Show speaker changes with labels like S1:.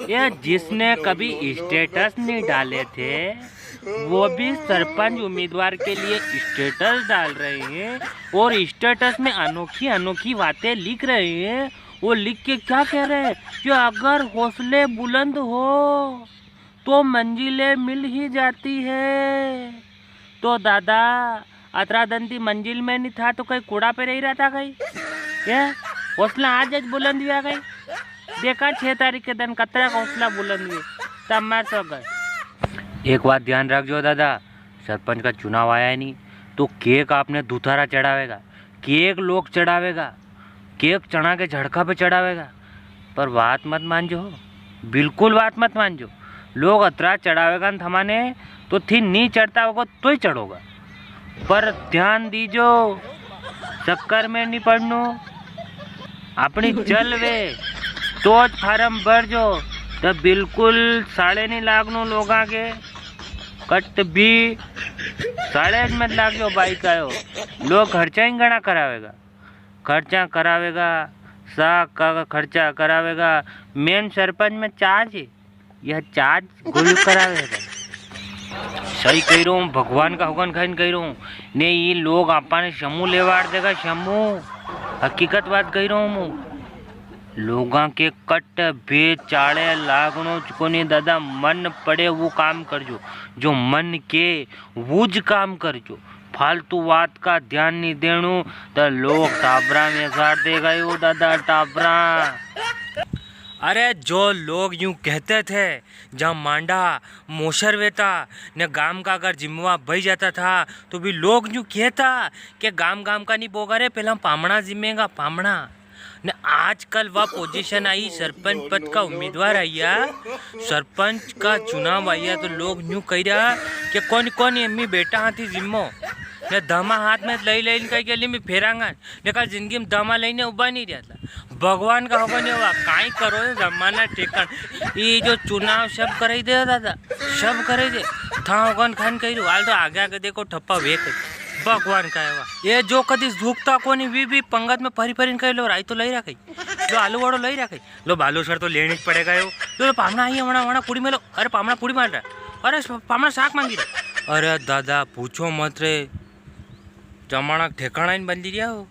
S1: ये जिसने कभी स्टेटस नहीं डाले थे वो भी सरपंच उम्मीदवार के लिए स्टेटस डाल रहे हैं और स्टेटस में अनोखी अनोखी बातें लिख रहे हैं। वो लिख के क्या कह रहे हैं कि अगर हौसले बुलंद हो तो मंजिलें मिल ही जाती है। तो दादा अतरादंती मंजिल में नहीं था तो कहीं कूड़ा पे रही रहा था कहीं ये हौसला आज बुलंद हुआ गई। देखा 6 तारीख के दिन कतरा का हौसला बुलंद हुए तब मैं सो गए। एक बात ध्यान रखो दादा, सरपंच का चुनाव आया नहीं तो केक आपने दूथारा चढ़ावेगा, केक लोग चढ़ावेगा, केक चढ़ा के झड़का पे चढ़ावेगा, पर बात मत मान जो, बिल्कुल बात मत मान जो। लोग अतरा चढ़ावेगा न थमाने तो थी नहीं चढ़ता होगा तो ही चढ़ोगा, पर ध्यान दीजो चक्कर में नहीं पड़नो। अपनी चल वे तो फार्म भर जो तो बिल्कुल साड़े नहीं लागनो लोगा के कट भी साड़े मत लागो बाइक आयो। लोग खर्चा ही गणा करावेगा, खर्चा करावेगा, साग का खर्चा करावेगा। मेन सरपंच में चार्ज है, यह चार्ज गोल करावेगा। सही कह रहा हूँ, भगवान का हुक्म खाइन कह रहा हूँ ने ये लोग आपने समूह लेवाड़ देगा समूह। हकीकत बात कह रहा हूँ मैं, लोगों के कट भेद चाड़े लागनो कोनी दादा। मन पड़े वो काम करजो, जो मन के वूज काम करजो। फालतू बात का ध्यान नहीं देनु तो लोग टाबरा में साड़ देगा यो दादा टाबरा। अरे जो लोग यूं कहते थे जहाँ मांडा मोशर वेता ने गांव का अगर जिम्मा बह जाता था तो भी लोग यूं कहता कि गांव गांव का नहीं बोगा रे पहला पामड़ा जिम्मेगा पामड़ा ने। आजकल वह पोजीशन आई, सरपंच पद का उम्मीदवार आया, सरपंच का चुनाव आया तो लोग यूं कह रहा कि कौन कौन एम्मी बेटा हाथी जिम्मो ने दमा हाथ में लई लई कह के लिए मैं फेरांगा ने कहा जिंदगी में दमा लईने उबा नहीं रहता। भगवान का होगा नहीं हुआ काई करो जमाना ठेकन ये जो चुनाव सब करे दे दादा, सब करे दे था होगन खान कह हाल तो आगे आगे देखो ठप्पा वे भगवान का है ये जो कदी झुकता को नहीं भी पंगत में फरी फरी कह लो राई तो लई रखी लो आलू वाड़ो लई रखी लो बालू सर तो लेने पड़ेगा यो लो पामना आई हमारा हमारा पूड़ी में लो। अरे पामना पूड़ी मार रहा, अरे पामना साग मांगी रहा। अरे दादा पूछो मत रे, जमाना ठेकाना ही बंदी दिया हो।